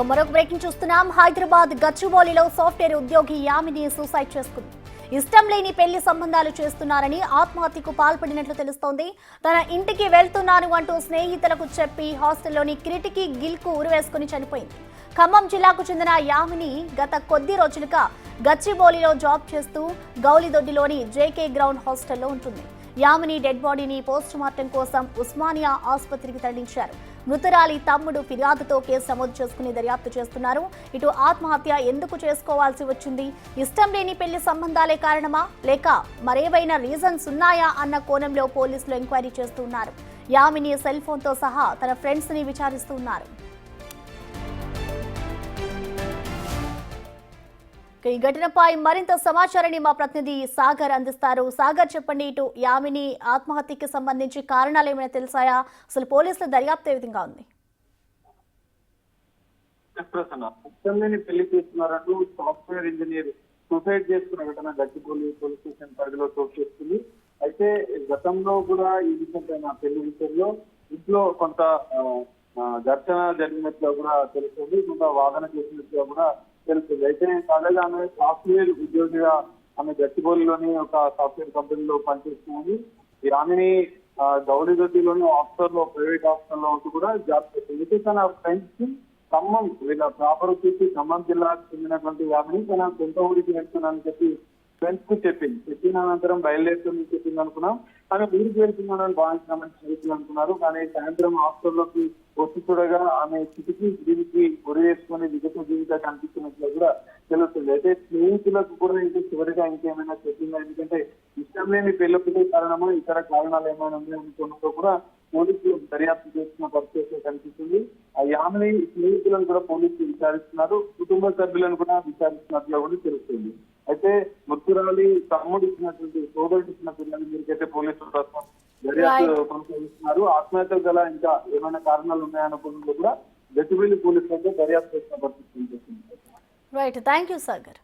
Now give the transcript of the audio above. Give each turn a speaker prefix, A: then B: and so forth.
A: మరొక బ్రేకింగ్ చూస్తున్నాం. హైదరాబాద్ గచ్చిబౌలిలో సాఫ్ట్వేర్ ఉద్యోగి యామిని సూసైడ్ చేసుకుంది. ఇష్టం లేని పెళ్లి సంబంధాలు చేస్తున్నారని ఆత్మహత్యకు పాల్పడినట్లు తెలుస్తోంది. తన ఇంటికి వెళ్తున్నాను అంటూ స్నేహితులకు చెప్పి హాస్టల్లోని కిటికీ గిల్కు ఉరివేసుకుని చనిపోయింది. ఖమ్మం జిల్లాకు చెందిన యామిని గత కొద్ది రోజులుగా గచ్చిబౌలిలో జాబ్ చేస్తూ గౌలిదొడ్డిలోని జేకే గ్రౌండ్ హాస్టల్లో ఉంటుంది. యామిని డెడ్ బాడీని పోస్ట్ మార్టం కోసం ఉస్మానియా ఆసుపత్రికి తరలించారు. మృతురాలి తమ్ముడు ఫిర్యాదుతో కేసు నమోదు చేసుకుని దర్యాప్తు చేస్తున్నారు. ఇటు ఆత్మహత్య ఎందుకు చేసుకోవాల్సి వచ్చింది, ఇష్టం లేని పెళ్లి సంబంధాలే కారణమా లేక మరేవైనా రీజన్స్ ఉన్నాయా అన్న కోణంలో పోలీసులు ఎంక్వైరీ చేస్తున్నారు. యామిని సెల్ ఫోన్తో సహా తన ఫ్రెండ్స్ ని విచారిస్తున్నారు. ఈ ఘటనపై మరింత సమాచారాన్ని మా ప్రతినిధి సాగర్ అందిస్తారు. సాగర్, చెప్పండి, ఇటు యామిని ఆత్మహత్యకి సంబంధించి కారణాలు ఏమైనా తెలిసాయా? అసలు పోలీసుల దర్యాప్తు ఏ విధంగా ఉంది?
B: పెళ్లి చేస్తున్నారంటూ సాఫ్ట్వేర్ ఇంజనీర్ సూసైడ్ చేసుకున్న ఘటన గచ్చిబౌలి పోలీస్ స్టేషన్ పరిధిలో చోటు చేసుకుంది. అయితే గతంలో కూడా ఈ విషయం పైన పెళ్లి విషయంలో ఇంట్లో కొంత ఘర్షణ జరిగినట్టుగా కూడా తెలుస్తుంది, కొంత వాదన చేసినట్టుగా కూడా తెలుస్తుంది. అయితే తాజాగా ఆమె సాఫ్ట్వేర్ ఉద్యోగిగా ఆమె గచ్చిబౌలిలోని ఒక సాఫ్ట్వేర్ కంపెనీలో పనిచేస్తుంది. ఈ ఆమెని గౌలిదొడ్డిలోని హాస్టల్లో, ప్రైవేట్ హాస్టల్లో ఉంటూ కూడా జాబ్ చేస్తుంది. అయితే తన ఫ్రెండ్స్ కి ఖమ్మం, వీళ్ళ ప్రాపర్ వచ్చేసి ఖమ్మం జిల్లాకు చెందినటువంటి ఆమెని తన సొంత ఊరికి వెళ్తున్నానని చెప్పి ఫ్రెండ్స్ కు చెప్పిన అనంతరం బయలుదేరుతుంది చెప్పింది అనుకున్నాం. ఆమె ఊరికి వెళ్తున్నానని భావించినామని స్నేహితులు అనుకున్నారు. కానీ సాయంత్రం హాస్టల్లోకి వచ్చి చూడగా ఆమె కిటికీ దీనికి గురి వేసుకుని విగత జీవిత కనిపిస్తున్నట్లు కూడా తెలుస్తుంది. అయితే స్నేహితులకు కూడా ఇంకా చివరిగా ఇంకేమైనా చెప్పిందా, ఎందుకంటే ఇష్టం లేని పెళ్లి కారణమా ఇతర కారణాలు ఏమైనా ఉన్నాయనుకున్నతో కూడా పోలీసులు దర్యాప్తు చేస్తున్న పరిస్థితి కనిపిస్తుంది. ఆ యామిని స్నేహితులను కూడా పోలీసులు విచారిస్తున్నారు, కుటుంబ సభ్యులను కూడా విచారిస్తున్నట్లు కూడా తెలుస్తుంది. అయితే మృతురాలి తమ్ముడు ఇచ్చినటువంటి సోదరుడు ఇచ్చిన పిల్లలు మీరికైతే పోలీసులు ప్రస్తుతం దర్యాప్తు కొనసాగిస్తున్నారు. ఆత్మహత్య గల ఇంకా ఏమైనా కారణాలు ఉన్నాయనుకున్నట్లు కూడా గచ్చిబౌలి పోలీసులు అయితే దర్యాప్తు చేస్తున్న పరిస్థితి కనిపిస్తుంది.
A: Right, thank you Sagar.